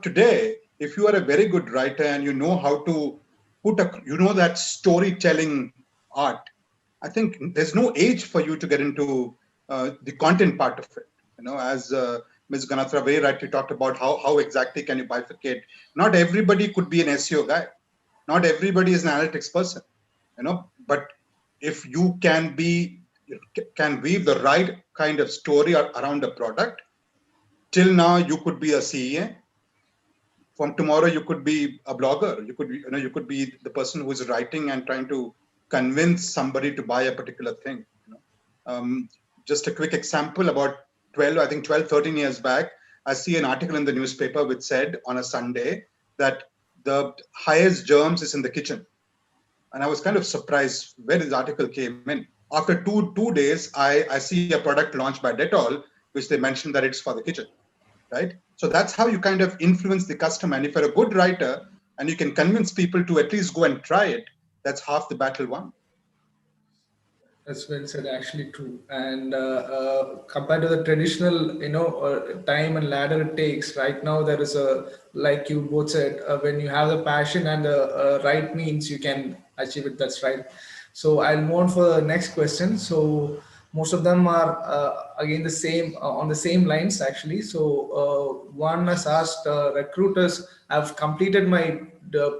Today, if you are a very good writer and you know how to that storytelling art, I think there's no age for you to get into the content part of it. As Ms. Ganatra very rightly talked about how exactly can you bifurcate. Not everybody could be an SEO guy. Not everybody is an analytics person. But if you can weave the right kind of story around a product, till now you could be a CEA. From tomorrow you could be a blogger. You could be the person who is writing and trying to convince somebody to buy a particular thing. Um, just a quick example, about 12, 13 years back, I see an article in the newspaper which said on a Sunday that the highest germs is in the kitchen. And I was kind of surprised where this article came in. After two days, I see a product launched by Dettol, which they mentioned that it's for the kitchen, right? So that's how you kind of influence the customer. And if you're a good writer and you can convince people to at least go and try it, that's half the battle won. That's well said, actually true. And compared to the traditional, time and ladder it takes, right now there is like you both said, when you have the passion and the right means, you can achieve it. That's right. So I'll move on for the next question. So most of them are again the same on the same lines actually. So one has asked, recruiters have completed my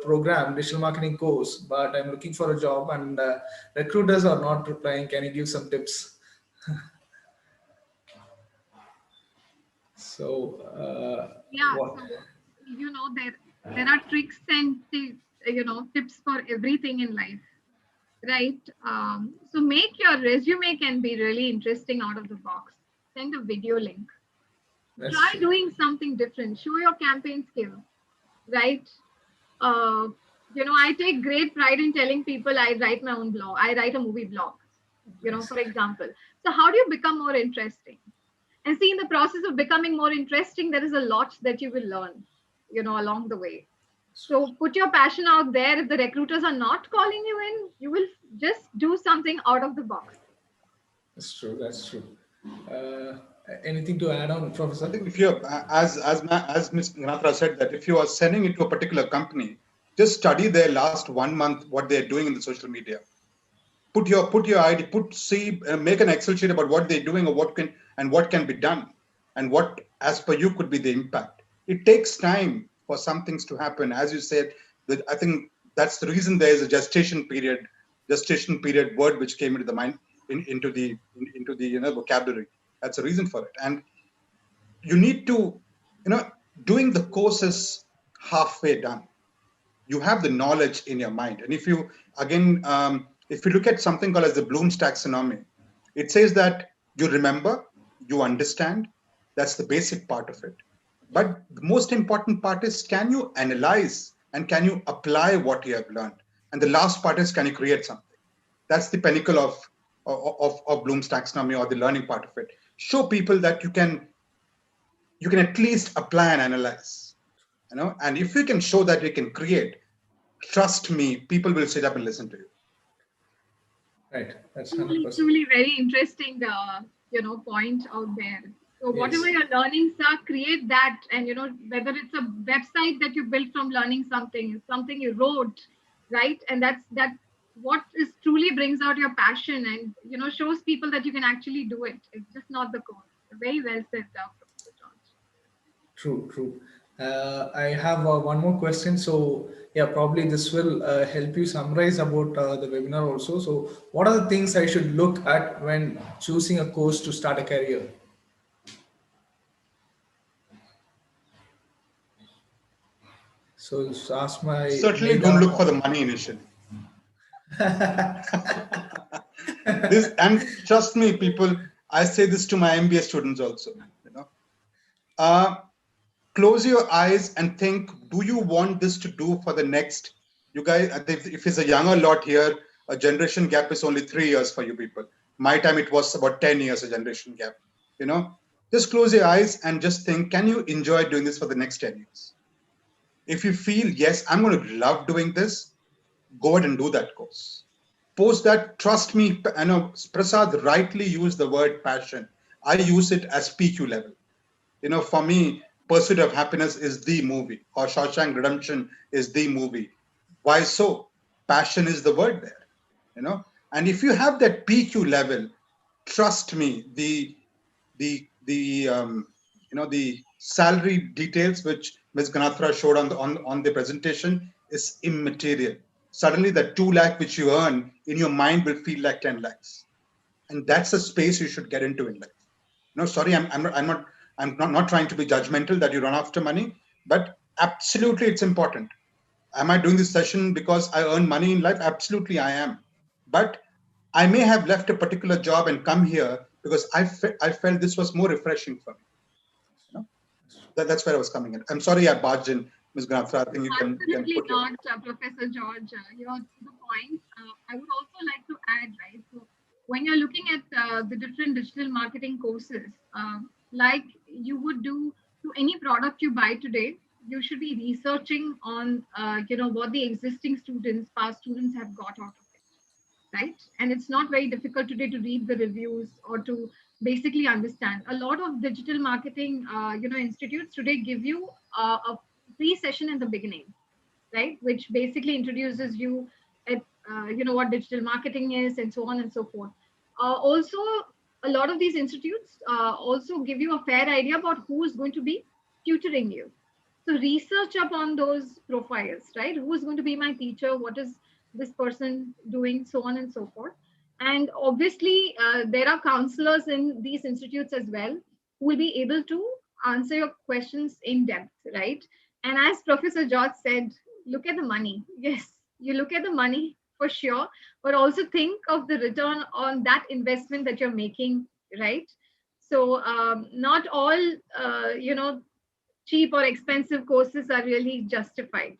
program digital marketing course, but I'm looking for a job and recruiters are not replying. Can you give some tips? So Yeah. what? So there are tricks and tips for everything in life, right? So make your resume can be really interesting out of the box. Send a video link. That's Try true. doing something different. Show your campaign skills, right? Uh, I take great pride in telling people I write my own blog. I write a movie blog, Yes. for example. So how do you become more interesting? And see, in the process of becoming more interesting, there is a lot that you will learn, along the way. So put your passion out there. If the recruiters are not calling you in, you will just do something out of the box. That's true. That's true. Uh, Anything to add on, I Professor? think if you're, as Ms. Ganatra said, that if you are sending it to a particular company, just study their last 1 month, what they're doing in the social media. Put your ID, make an Excel sheet about what they're doing or what can be done, and what, as per you, could be the impact. It takes time for some things to happen. As you said, that I think That's the reason there is a gestation period word which came into the mind, into the vocabulary. That's the reason for it. And you need to, doing the course is halfway done. You have the knowledge in your mind. And if you, again, if you look at something called as the Bloom's taxonomy, it says that you remember, you understand, that's the basic part of it. But the most important part is, can you analyze and can you apply what you have learned? And the last part is, can you create something? That's the pinnacle of Bloom's taxonomy, or the learning part of it. Show people that you can at least apply and analyze, and if you can show that you can create, trust me, people will sit up and listen to you. Right, that's Truly, 100%. truly very interesting, point out there. So whatever Yes. your learnings are, create that, and whether it's a website that you built from learning something you wrote, right? And that what is truly brings out your passion, and shows people that you can actually do it. It's just not the code. Very well said, Professor George. True, true. I have one more question. So, yeah, probably this will help you summarize about the webinar also. So, what are the things I should look at when choosing a course to start a career? So, just ask my Certainly don't look for mega. the money initially. This, and trust me, people, I say this to my MBA students also, uh, close your eyes and think, do you want this to do for the next, you guys, if it's a younger lot here, a generation gap is only 3 years for you people. My time, it was about 10 years, a generation gap, just close your eyes and just think, can you enjoy doing this for the next 10 years? If you feel, yes, I'm going to love doing this, go ahead and do that course. Post that, trust me, I know Prasad rightly used the word passion. I use it as PQ level. For me, Pursuit of Happiness is the movie, or Shawshank Redemption is the movie. Why so? Passion is the word there, and if you have that PQ level, trust me, the salary details which Ms. Ganathra showed on the presentation is immaterial. Suddenly, the 2 lakh which you earn in your mind will feel like 10 lakhs, and that's the space you should get into in life. No, sorry, I'm not trying to be judgmental that you run after money, but absolutely it's important. Am I doing this session because I earn money in life? Absolutely, I am. But I may have left a particular job and come here because I felt this was more refreshing for me. That's where I was coming in. I'm sorry I barged in, Ms. Ganatra. I think you can Absolutely put your. not, Professor George. You're to the point. I would also like to add, right? So, when you're looking at the different digital marketing courses, like you would do to any product you buy today, you should be researching on, what the existing students, past students have got out of it, right? And it's not very difficult today to read the reviews or to basically understand. A lot of digital marketing, institutes today give you a free session in the beginning, right? Which basically introduces you at what digital marketing is and so on and so forth. Also, a lot of these institutes also give you a fair idea about who is going to be tutoring you. So research upon those profiles, right? Who is going to be my teacher? What is this person doing? So on and so forth. And obviously, there are counselors in these institutes as well who will be able to answer your questions in depth, right? And as Professor George said, look at the money. Yes, you look at the money for sure, but also think of the return on that investment that you're making, right? So not all, cheap or expensive courses are really justified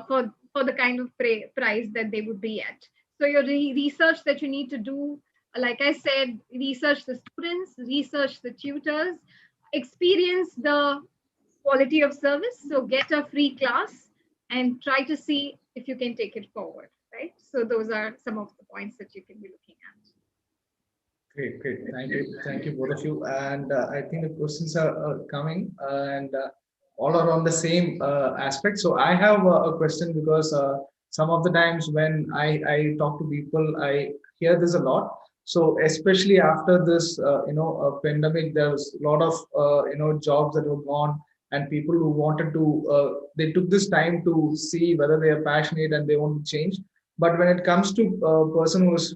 for the kind of price that they would be at. So your research that you need to do, like I said, research the students, research the tutors, experience the quality of service. So get a free class and try to see if you can take it forward, right? So those are some of the points that you can be looking at. Great, great. Thank you, both of you. And I think the questions are coming and all are on the same aspect. So I have a question because some of the times when I talk to people, I hear this a lot. So especially after this, pandemic, there was a lot of jobs that were gone, and people who wanted to, they took this time to see whether they are passionate and they want to change. But when it comes to a person who is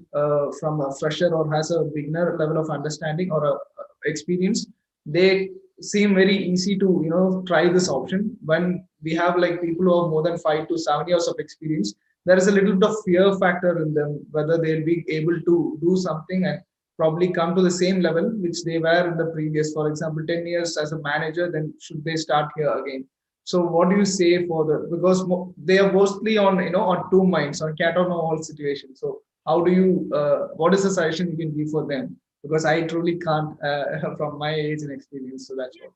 from a fresher or has a beginner level of understanding or experience, they seem very easy to try this option. When we have like people who have more than 5 to 7 years of experience, there is a little bit of fear factor in them whether they'll be able to do something and probably come to the same level which they were in the previous. For example, 10 years as a manager, then should they start here again? So what do you say for the, because they are mostly on on two minds, on cat or no all situation. So how do you what is the suggestion you can give for them? Because I truly can't from my age and experience. So that's what.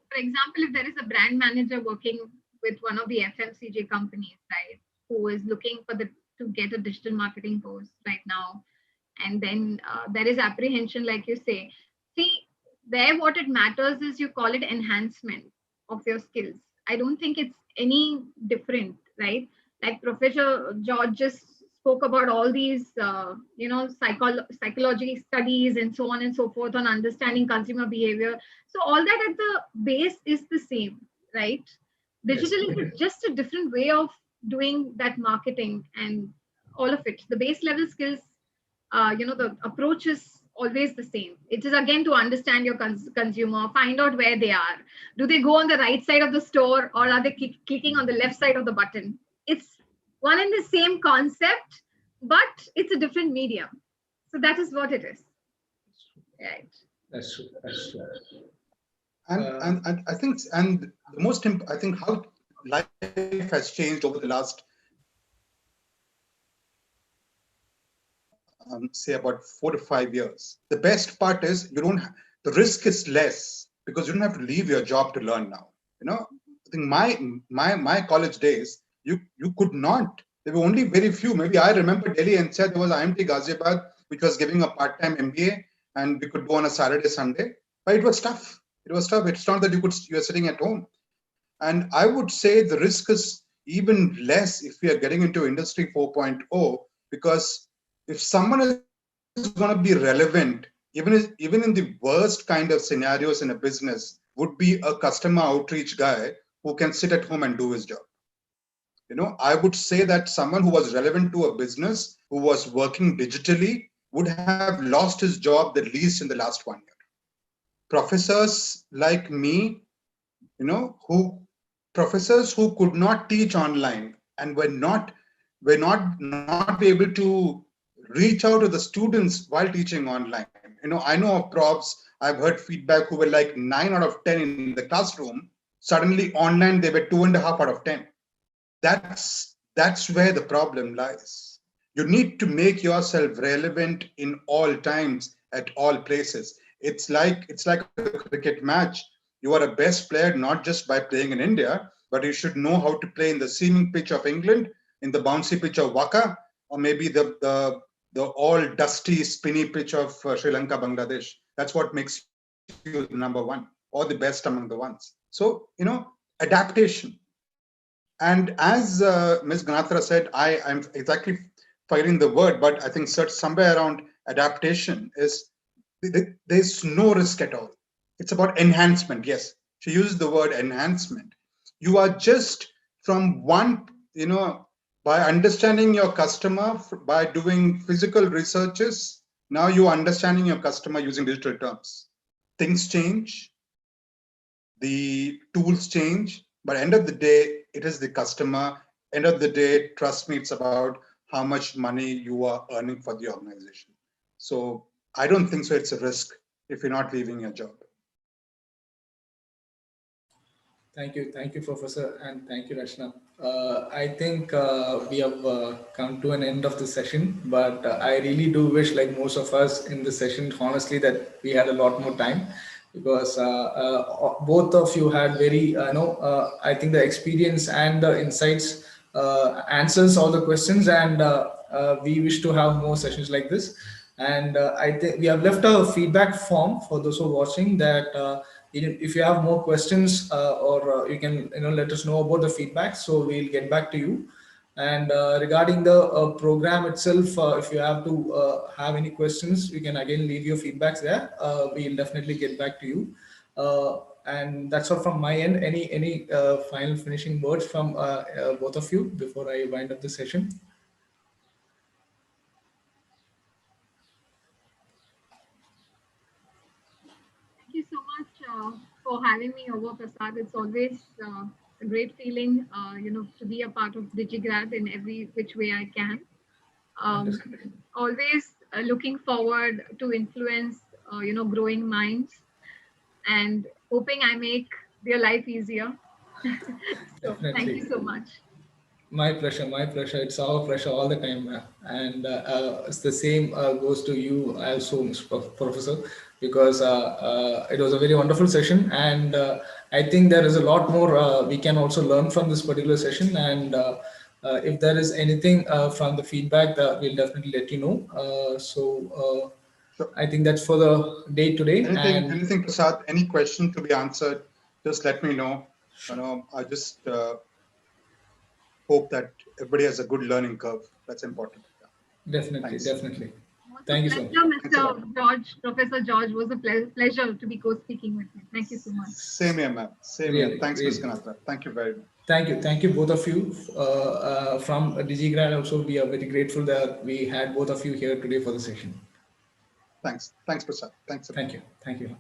For example, if there is a brand manager working with one of the FMCG companies, right, who is looking for the to get a digital marketing course right now, and then there is apprehension, like you say. See, there what it matters is you call it enhancement of your skills. I don't think it's any different, right? Like Professor George just spoke about all these psychology studies and so on and so forth on understanding consumer behavior. So all that at the base is the same, right? Yes. Digital is just a different way of doing that marketing and all of it. The base level skills, the approach is always the same. It is again to understand your consumer, find out where they are. Do they go on the right side of the store, or are they clicking on the left side of the button? It's one and the same concept, but it's a different medium. So that is what it is. Right. That's true. That's true. And I think, and the most I think how life has changed over the last say about 4 to 5 years. The best part is the risk is less because you don't have to leave your job to learn now. I think my college days, you could not. There were only very few. Maybe I remember Delhi NCR, there was IMT Ghaziabad, which was giving a part-time MBA, and we could go on a Saturday, Sunday. But it was tough. It was tough. It's not that you are sitting at home. And I would say the risk is even less if we are getting into Industry 4.0, because if someone is going to be relevant, even in the worst kind of scenarios in a business, would be a customer outreach guy who can sit at home and do his job. I would say that someone who was relevant to a business, who was working digitally, would have lost his job the least in the last 1 year. Professors like me, professors who could not teach online and were not able to reach out to the students while teaching online. I know of profs, I've heard feedback who were like 9 out of 10 in the classroom. Suddenly online, they were 2.5 out of 10. That's where the problem lies. You need to make yourself relevant in all times, at all places. It's like a cricket match. You are a best player not just by playing in India, but you should know how to play in the seaming pitch of England, in the bouncy pitch of Waka, or maybe the all dusty, spinny pitch of Sri Lanka, Bangladesh. That's what makes you the number one or the best among the ones. So, adaptation. And as Ms. Ganatra said, I'm exactly finding the word, but I think somewhere around adaptation is there's no risk at all. It's about enhancement. Yes, she uses the word enhancement. You are just from one, by understanding your customer, by doing physical researches, now you are understanding your customer using digital terms. Things change, the tools change, but end of the day, it is the customer. End of the day, trust me, it's about how much money you are earning for the organization. So I don't think so it's a risk if you're not leaving your job. Thank you, Professor, and thank you, Rashna. I think we have come to an end of the session, but I really do wish, like most of us in the session, honestly, that we had a lot more time, because both of you had very, I think the experience and the insights answers all the questions, and we wish to have more sessions like this. And I think we have left a feedback form for those who are watching, that if you have more questions, or you can let us know about the feedback, so we'll get back to you. And regarding the program itself, if you have to have any questions, you can again leave your feedbacks there. We'll definitely get back to you. and that's all from my end. Any final finishing words from both of you before I wind up the session? Thank you so much for having me over, Prasad. It's always a great feeling, to be a part of DigiGrad in every which way I can. Um, Definitely. always looking forward to influence, growing minds and hoping I make their life easier. So thank you Definitely. so much. My pleasure, my pleasure. It's our pleasure all the time. And it's the same goes to you also, Mr. Professor, because it was a very wonderful session. And I think there is a lot more we can also learn from this particular session. And if there is anything from the feedback, we'll definitely let you know. Sure. I think that's for the day today. And Anything, Prasad? Any question to be answered? Just let me know. I just hope that everybody has a good learning curve. That's important. Yeah. definitely, Thanks. definitely. It was a Thank you so much. pleasure, Thanks a lot. Mr. George, Professor George. It was a pleasure to be co-speaking with you. Thank you so much. Same here, ma'am. Same here. Really, Thanks, Ms. really. Ganatra. Thank you very much. Thank you, both of you. From DigiGrad also, we are very grateful that we had both of you here today for the session. Thanks. Thanks, Prasad. Thanks a lot. Thank you. Thank you.